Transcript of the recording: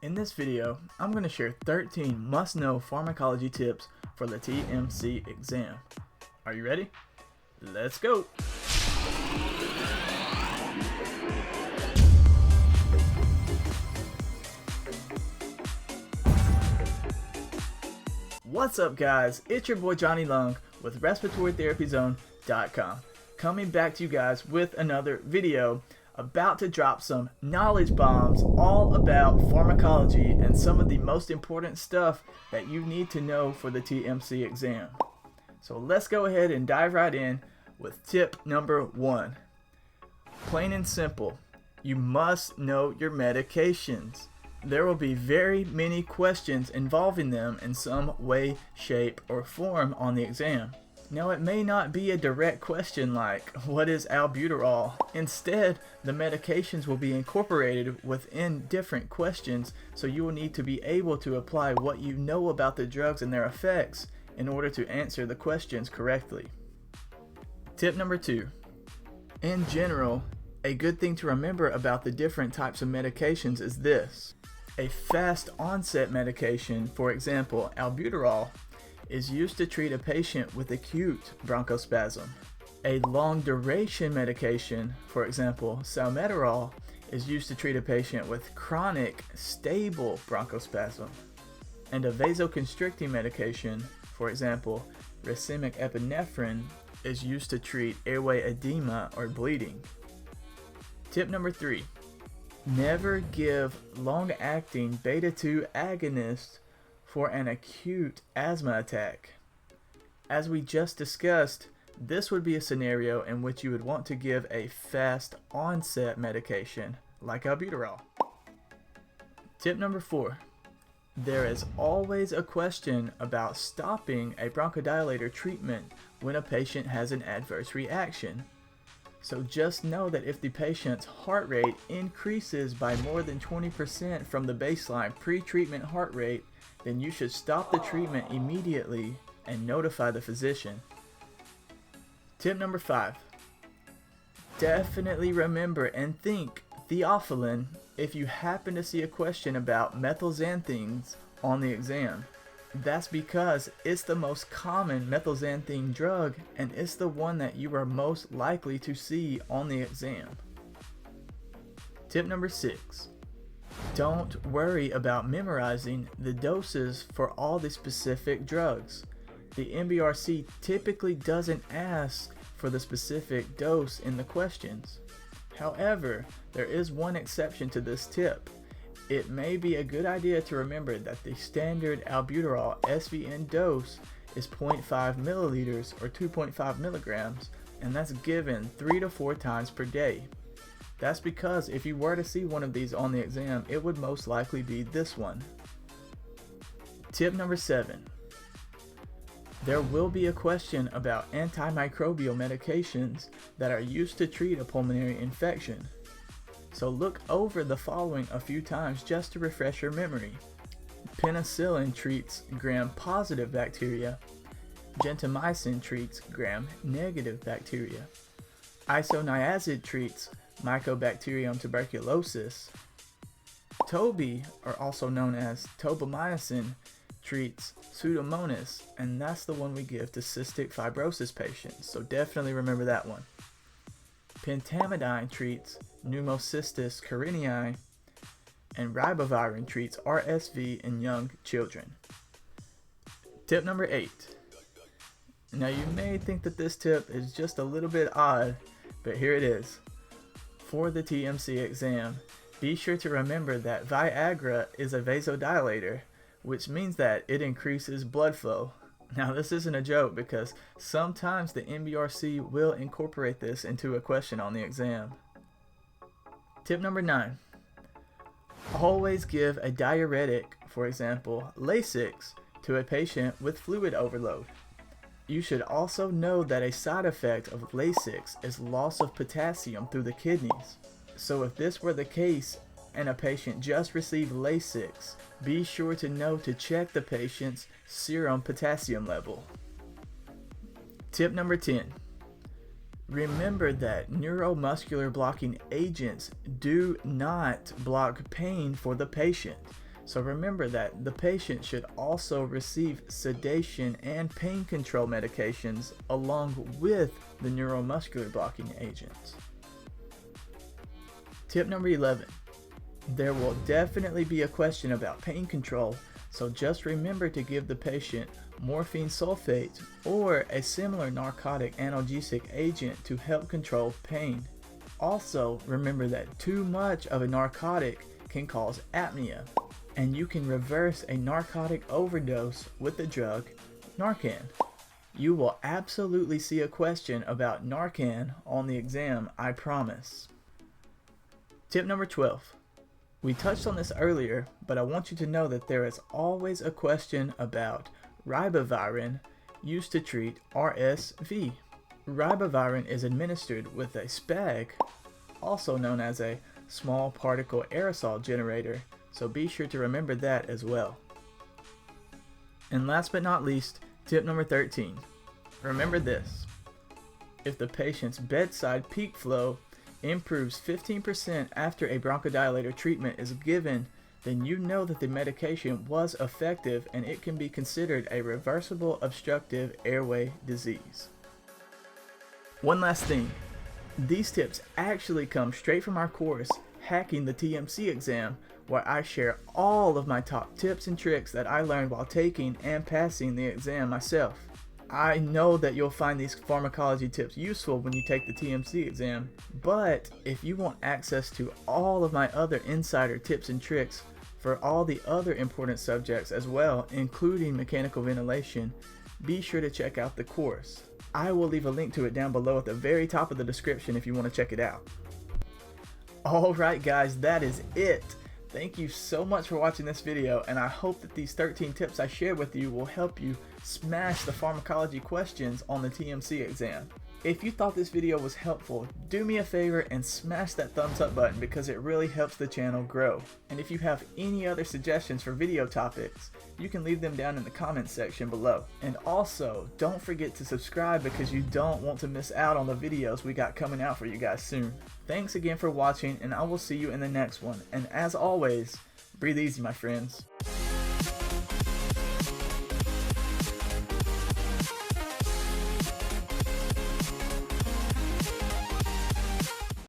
In this video, I'm going to share 13 must-know pharmacology tips for the TMC exam. Are you ready? Let's go! What's up guys, it's your boy Johnny Lung with RespiratoryTherapyZone.com, coming back to you guys with another video, about to drop some knowledge bombs all about pharmacology and some of the most important stuff that you need to know for the TMC exam. So let's go ahead and dive right in with tip number 1. Plain and simple, you must know your medications. There will be very many questions involving them in some way, shape, or form on the exam. Now, it may not be a direct question like, what is albuterol? Instead, the medications will be incorporated within different questions, so you will need to be able to apply what you know about the drugs and their effects in order to answer the questions correctly. Tip number 2. In general, a good thing to remember about the different types of medications is this. A fast onset medication, for example, albuterol, is used to treat a patient with acute bronchospasm. A long duration medication, for example, salmeterol, is used to treat a patient with chronic stable bronchospasm. And a vasoconstricting medication, for example, racemic epinephrine, is used to treat airway edema or bleeding. Tip number 3. Never give long-acting Beta2 agonists for an acute asthma attack. As we just discussed, this would be a scenario in which you would want to give a fast onset medication like albuterol. Tip number 4. There is always a question about stopping a bronchodilator treatment when a patient has an adverse reaction. So just know that if the patient's heart rate increases by more than 20% from the baseline pre-treatment heart rate, then you should stop the treatment immediately and notify the physician. Tip number 5. Definitely remember and think Theophylline if you happen to see a question about methylxanthines on the exam. That's because it's the most common methylxanthine drug and it's the one that you are most likely to see on the exam. Tip number 6. Don't worry about memorizing the doses for all the specific drugs. The MBRC typically doesn't ask for the specific dose in the questions. However, there is one exception to this tip. It may be a good idea to remember that the standard albuterol SVN dose is 0.5 milliliters or 2.5 milligrams, and that's given 3 to 4 times per day. That's because if you were to see one of these on the exam, it would most likely be this one. Tip number 7. There will be a question about antimicrobial medications that are used to treat a pulmonary infection. So look over the following a few times just to refresh your memory. Penicillin treats gram-positive bacteria. Gentamicin treats gram-negative bacteria. Isoniazid treats Mycobacterium tuberculosis. Toby, or also known as tobamycin, treats Pseudomonas, and that's the one we give to cystic fibrosis patients, so definitely remember that one. Pentamidine treats pneumocystis carinii, and Ribavirin treats RSV in young children. Tip number 8. Now you may think that this tip is just a little bit odd, but here it is. For the TMC exam, be sure to remember that Viagra is a vasodilator, which means that it increases blood flow. Now this isn't a joke because sometimes the MBRC will incorporate this into a question on the exam. Tip number 9. Always give a diuretic, for example, Lasix, to a patient with fluid overload. You should also know that a side effect of Lasix is loss of potassium through the kidneys. So if this were the case and a patient just received Lasix, be sure to know to check the patient's serum potassium level. Tip number 10. Remember that neuromuscular blocking agents do not block pain for the patient. So remember that the patient should also receive sedation and pain control medications along with the neuromuscular blocking agents. Tip number 11. There will definitely be a question about pain control, so just remember to give the patient morphine sulfate or a similar narcotic analgesic agent to help control pain. Also, remember that too much of a narcotic can cause apnea, and you can reverse a narcotic overdose with the drug Narcan. You will absolutely see a question about Narcan on the exam, I promise. Tip number 12. We touched on this earlier, but I want you to know that there is always a question about Ribavirin used to treat RSV. Ribavirin is administered with a SPAG, also known as a small particle aerosol generator, so be sure to remember that as well. And last but not least, tip number 13. Remember this: if the patient's bedside peak flow improves 15% after a bronchodilator treatment is given, then you know that the medication was effective and it can be considered a reversible obstructive airway disease. One last thing, these tips actually come straight from our course, Hacking the TMC Exam, where I share all of my top tips and tricks that I learned while taking and passing the exam myself. I know that you'll find these pharmacology tips useful when you take the TMC exam, but if you want access to all of my other insider tips and tricks for all the other important subjects as well, including mechanical ventilation, be sure to check out the course. I will leave a link to it down below at the very top of the description if you want to check it out. Alright guys, that is it. Thank you so much for watching this video, and I hope that these 13 tips I shared with you will help you smash the pharmacology questions on the TMC exam. If you thought this video was helpful, do me a favor and smash that thumbs up button because it really helps the channel grow. And if you have any other suggestions for video topics, you can leave them down in the comments section below. And also, don't forget to subscribe because you don't want to miss out on the videos we got coming out for you guys soon. Thanks again for watching, and I will see you in the next one. And as always, breathe easy, my friends.